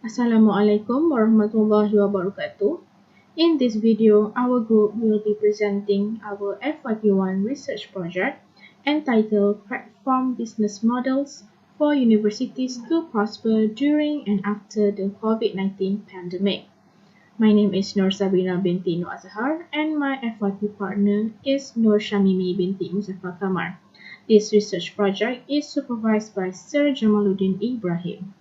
Assalamualaikum warahmatullahi wabarakatuh. In this video, our group will be presenting our FYP1 research project entitled Platform Business Models for Universities to Prosper During and After the COVID-19 Pandemic. My name is Nur Syamimi Binti Azhar and my FYP partner is Nur Syamimi Binti Muzafarkamal. This research project is supervised by Sir Jamaludin Ibrahim.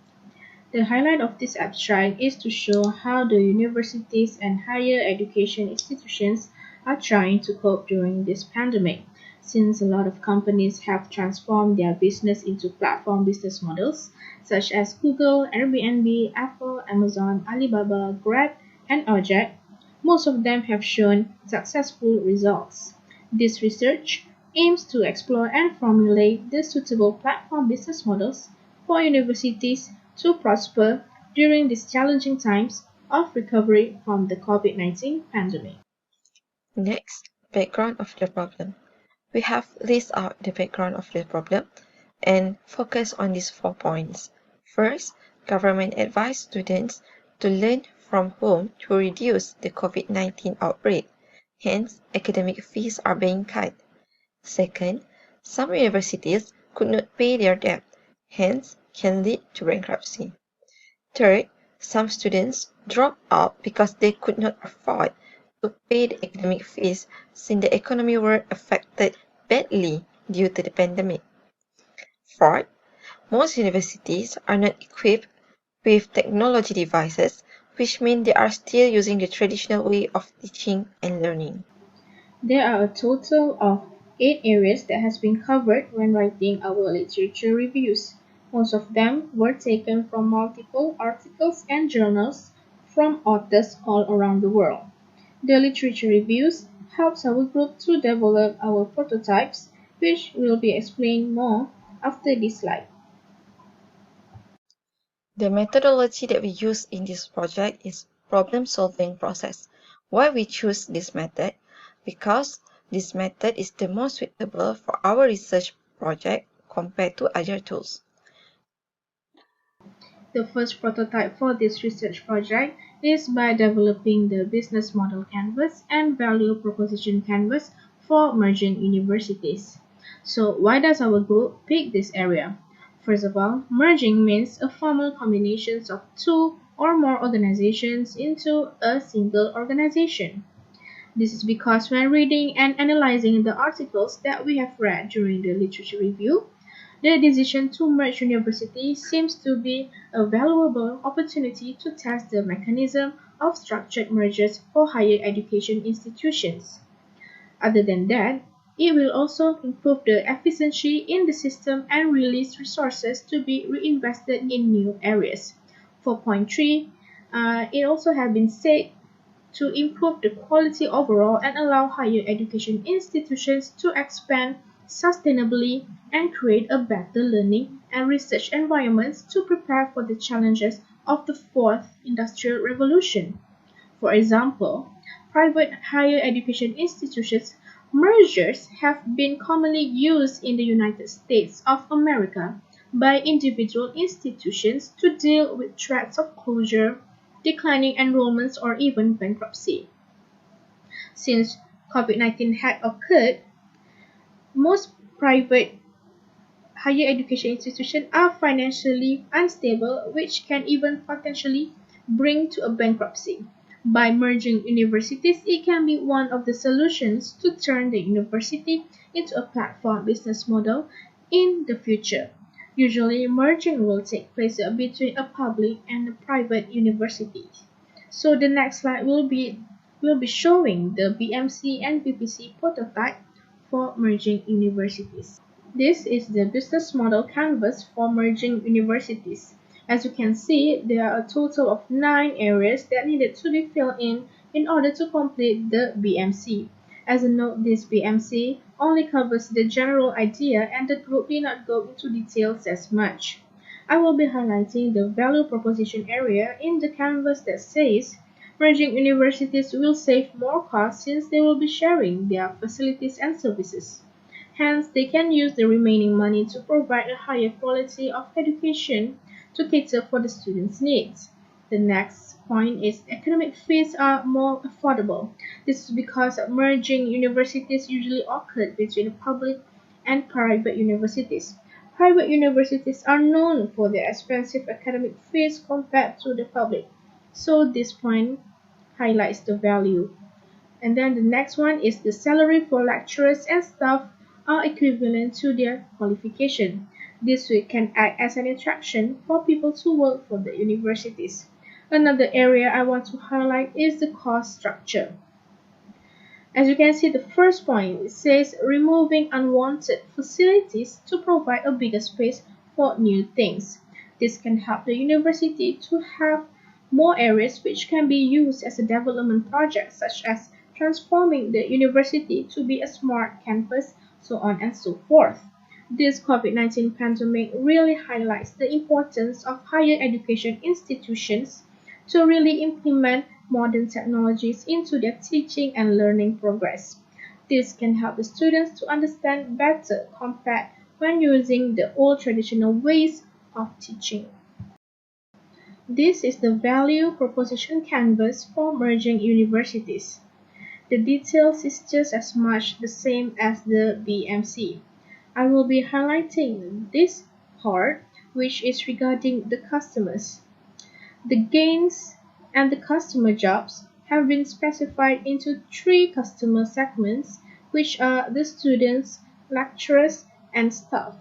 The highlight of this abstract is to show how the universities and higher education institutions are trying to cope during this pandemic, since a lot of companies have transformed their business into platform business models, such as Google, Airbnb, Apple, Amazon, Alibaba, Grab, and Azhar. Most of them have shown successful results. This research aims to explore and formulate the suitable platform business models for universities to prosper during these challenging times of recovery from the COVID-19 pandemic. Next, background of the problem. We have list out the background of the problem and focus on these 4 points. First, government advised students to learn from home to reduce the COVID-19 outbreak. Hence, academic fees are being cut. Second, some universities could not pay their debt, hence can lead to bankruptcy. Third, some students dropped out because they could not afford to pay the academic fees since the economy were affected badly due to the pandemic. Fourth, most universities are not equipped with technology devices, which means they are still using the traditional way of teaching and learning. There are a total of 8 areas that has been covered when writing our literature reviews. Most of them were taken from multiple articles and journals from authors all around the world. The literature reviews helps our group to develop our prototypes, which will be explained more after this slide. The methodology that we use in this project is problem-solving process. Why we choose this method? Because this method is the most suitable for our research project compared to other tools. The first prototype for this research project is by developing the business model canvas and value proposition canvas for merging universities. So why does our group pick this area? First of all, merging means a formal combination of two or more organizations into a single organization. This is because when reading and analyzing the articles that we have read during the literature review, the decision to merge universities seems to be a valuable opportunity to test the mechanism of structured mergers for higher education institutions. Other than that, it will also improve the efficiency in the system and release resources to be reinvested in new areas. For point 3, it also has been said to improve the quality overall and allow higher education institutions to expand sustainably and create a better learning and research environments to prepare for the challenges of the fourth industrial revolution. For example, private higher education institutions mergers have been commonly used in the United States of America by individual institutions to deal with threats of closure, declining enrollments, or even bankruptcy. Since COVID-19 had occurred, most private higher education institutions are financially unstable, which can even potentially bring to a bankruptcy. By merging universities, it can be one of the solutions to turn the university into a platform business model in the future. Usually, merging will take place between a public and a private university. So the next slide will be showing the BMC and PPC prototype for merging universities. This is the business model canvas for merging universities. As you can see, there are a total of 9 areas that needed to be filled in order to complete the BMC. As a note, this BMC only covers the general idea and the group did not go into details as much. I will be highlighting the value proposition area in the canvas that says merging universities will save more costs since they will be sharing their facilities and services. Hence, they can use the remaining money to provide a higher quality of education to cater for the students' needs. The next point is academic fees are more affordable. This is because merging universities usually occur between public and private universities. Private universities are known for their expensive academic fees compared to the public. So this point highlights the value. And then the next one is the salary for lecturers and staff are equivalent to their qualification. This way can act as an attraction for people to work for the universities. Another area I want to highlight is the cost structure. As you can see, the first point says removing unwanted facilities to provide a bigger space for new things. This can help the university to have more areas which can be used as a development project, such as transforming the university to be a smart campus, so on and so forth. This COVID-19 pandemic really highlights the importance of higher education institutions to really implement modern technologies into their teaching and learning progress. This can help the students to understand better compared when using the old traditional ways of teaching. This is the value proposition canvas for merging universities. The details is just as much the same as the BMC. I will be highlighting this part, which is regarding the customers. The gains and the customer jobs have been specified into three customer segments, which are the students, lecturers, and staff.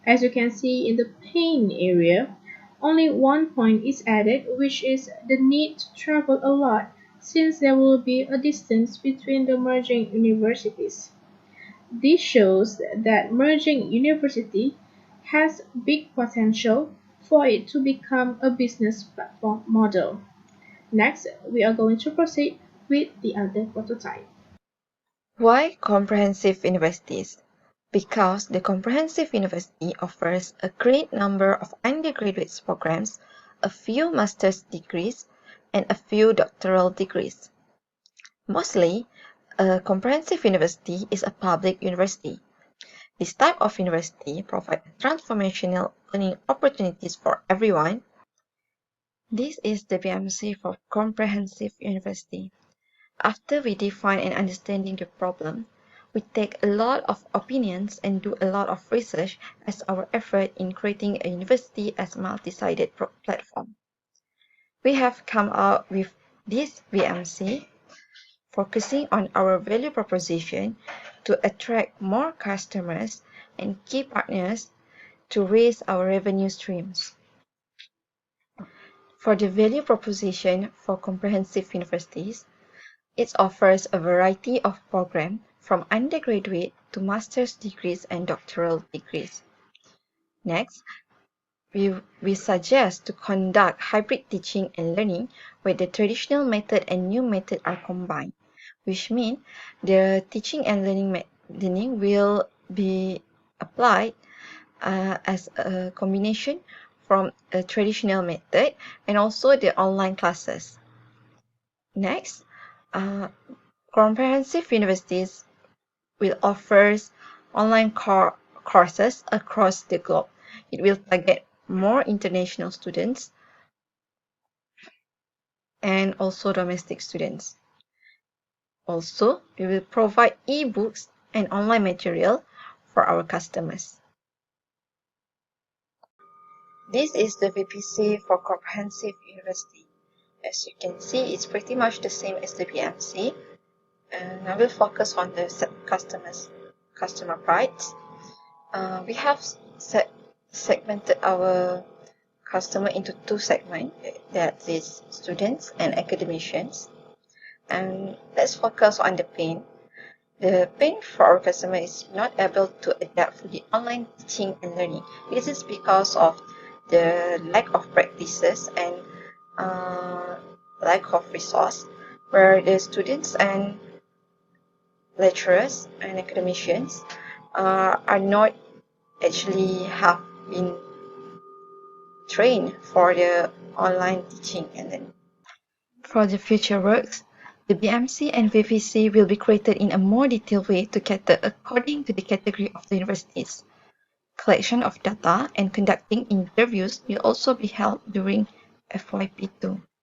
As you can see in the pain area, only one point is added, which is the need to travel a lot since there will be a distance between the merging universities. This shows that merging university has big potential for it to become a business platform model. Next, we are going to proceed with the other prototype. Why comprehensive universities? Because the comprehensive university offers a great number of undergraduate programs, a few master's degrees, and a few doctoral degrees. Mostly, a comprehensive university is a public university. This type of university provides transformational learning opportunities for everyone. This is the BMC for comprehensive university. After we define and understanding the problem, we take a lot of opinions and do a lot of research as our effort in creating a university as a multi-sided platform. We have come out with this BMC, focusing on our value proposition to attract more customers and key partners to raise our revenue streams. For the value proposition for comprehensive universities, it offers a variety of programs from undergraduate to master's degrees and doctoral degrees. Next, we suggest to conduct hybrid teaching and learning where the traditional method and new method are combined, which means the teaching and learning will be applied as a combination from a traditional method and also the online classes. Next, comprehensive universities will offer online courses across the globe. It will target more international students and also domestic students. Also, we will provide e-books and online material for our customers. This is the VPC for comprehensive university. As you can see, it's pretty much the same as the BMC. And I will focus on the customer rights. We have segmented our customer into two segments, that is students and academicians. And let's focus on the pain. The pain for our customer is not able to adapt to the online teaching and learning. This is because of the lack of practices and lack of resource, where the students and lecturers and academicians are not actually have been trained for the online teaching and learning. For the future works, the BMC and VPC will be created in a more detailed way to cater according to the category of the universities. Collection of data and conducting interviews will also be held during FYP2.